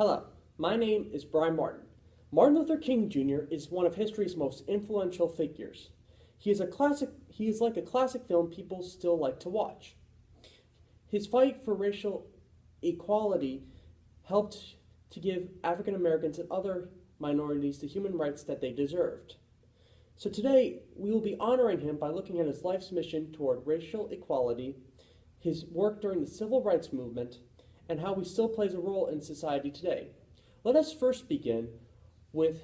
Hello, my name is Brian Martin. Martin Luther King Jr. is one of history's most influential figures. He is like a classic film people still like to watch. His fight for racial equality helped to give African Americans and other minorities the human rights that they deserved. So today, we will be honoring him by looking at his life's mission toward racial equality, his work during the Civil Rights Movement, and how he still plays a role in society today. Let us first begin with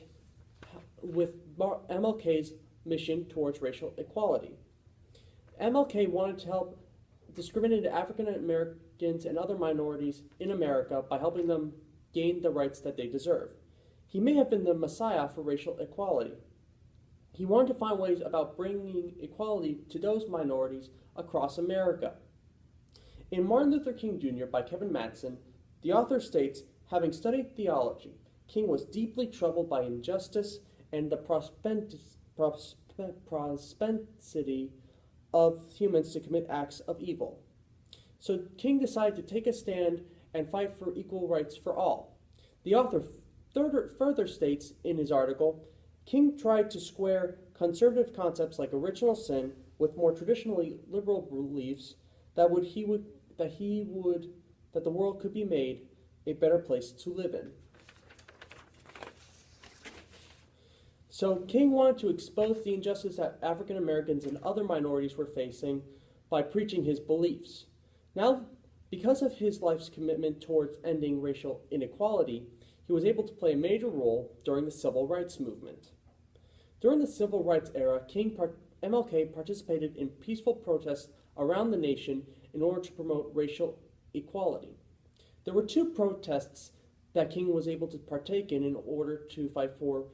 MLK's mission towards racial equality. MLK wanted to help discriminated African Americans and other minorities in America by helping them gain the rights that they deserve. He may have been the messiah for racial equality. He wanted to find ways about bringing equality to those minorities across America. In Martin Luther King Jr. by Kevin Mattson, the author states, having studied theology, King was deeply troubled by injustice and the propensity of humans to commit acts of evil. So King decided to take a stand and fight for equal rights for all. The author further states in his article, King tried to square conservative concepts like original sin with more traditionally liberal beliefs that the world could be made a better place to live in. So King wanted to expose the injustice that African Americans and other minorities were facing by preaching his beliefs. Now, because of his life's commitment towards ending racial inequality, he was able to play a major role during the Civil Rights Movement. During the Civil Rights era, MLK participated in peaceful protests around the nation in order to promote racial equality. There were two protests that King was able to partake in order to fight for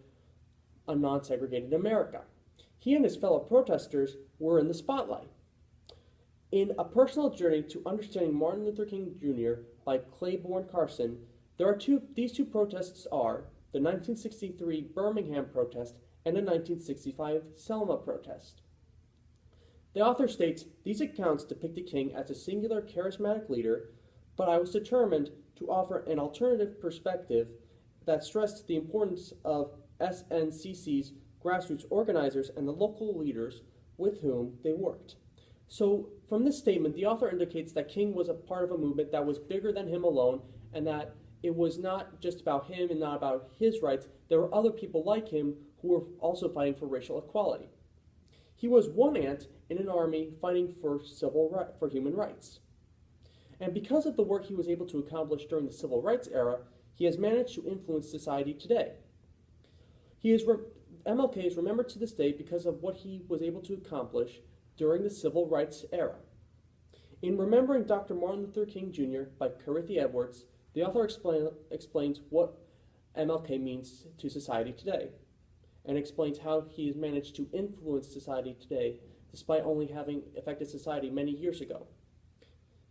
a non-segregated America. He and his fellow protesters were in the spotlight. In A Personal Journey to Understanding Martin Luther King Jr. by Claiborne Carson, these two protests are the 1963 Birmingham protest and the 1965 Selma protest. The author states, these accounts depicted King as a singular charismatic leader, but I was determined to offer an alternative perspective that stressed the importance of SNCC's grassroots organizers and the local leaders with whom they worked. So from this statement, the author indicates that King was a part of a movement that was bigger than him alone, and that it was not just about him and not about his rights. There were other people like him who were also fighting for racial equality. He was one ant in an army fighting for human rights. And because of the work he was able to accomplish during the Civil Rights era, he has managed to influence society today. MLK is remembered to this day because of what he was able to accomplish during the Civil Rights era. In Remembering Dr. Martin Luther King Jr. by Carithy Edwards, the author explains what MLK means to society today, and explains how he has managed to influence society today despite only having affected society many years ago.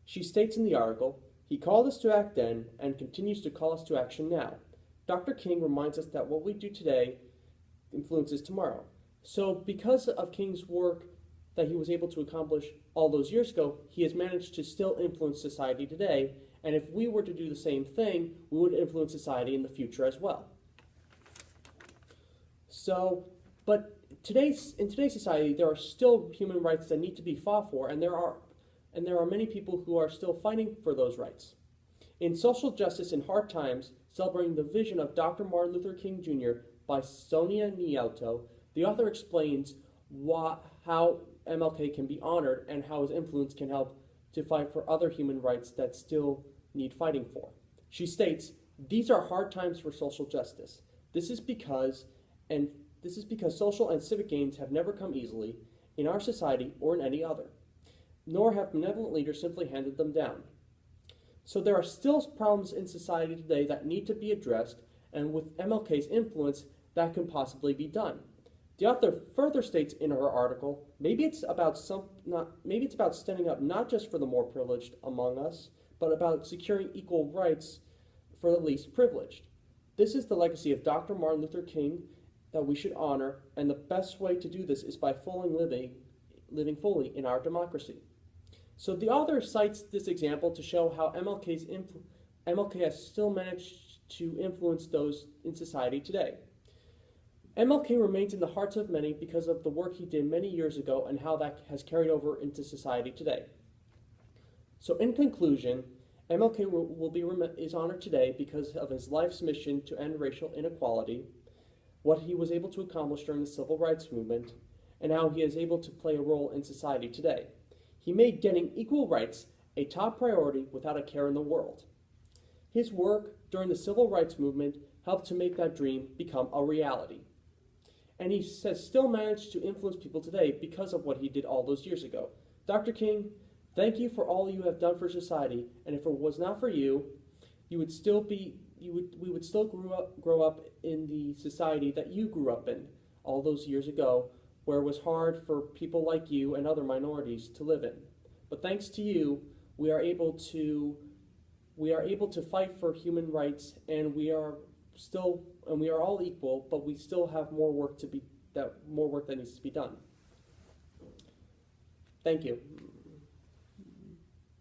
She states in the article, he called us to act then and continues to call us to action now. Dr. King reminds us that what we do today influences tomorrow. So because of King's work that he was able to accomplish all those years ago, he has managed to still influence society today, and if we were to do the same thing, we would influence society in the future as well. So, but in today's society, there are still human rights that need to be fought for, and there are many people who are still fighting for those rights. In Social Justice in Hard Times, celebrating the vision of Dr. Martin Luther King Jr. by Sonia Nialto, the author explains how MLK can be honored and how his influence can help to fight for other human rights that still need fighting for. She states, these are hard times for social justice. This is because social and civic gains have never come easily in our society or in any other, nor have benevolent leaders simply handed them down. So there are still problems in society today that need to be addressed, and with MLK's influence, that can possibly be done. The author further states in her article, maybe it's about standing up not just for the more privileged among us, but about securing equal rights for the least privileged. This is the legacy of Dr. Martin Luther King that we should honor, and the best way to do this is by living fully in our democracy. So the author cites this example to show how MLK has still managed to influence those in society today. MLK remains in the hearts of many because of the work he did many years ago and how that has carried over into society today. So in conclusion, MLK is honored today because of his life's mission to end racial inequality, what he was able to accomplish during the civil rights movement, and how he is able to play a role in society today. He made getting equal rights a top priority without a care in the world. His work during the civil rights movement helped to make that dream become a reality. And he has still managed to influence people today because of what he did all those years ago. Dr. King, thank you for all you have done for society, and if it was not for you, we would still grow up in the society that you grew up in all those years ago, where it was hard for people like you and other minorities to live in. But thanks to you, we are able to fight for human rights, and we are all equal, but we still have more work that needs to be done. Thank you.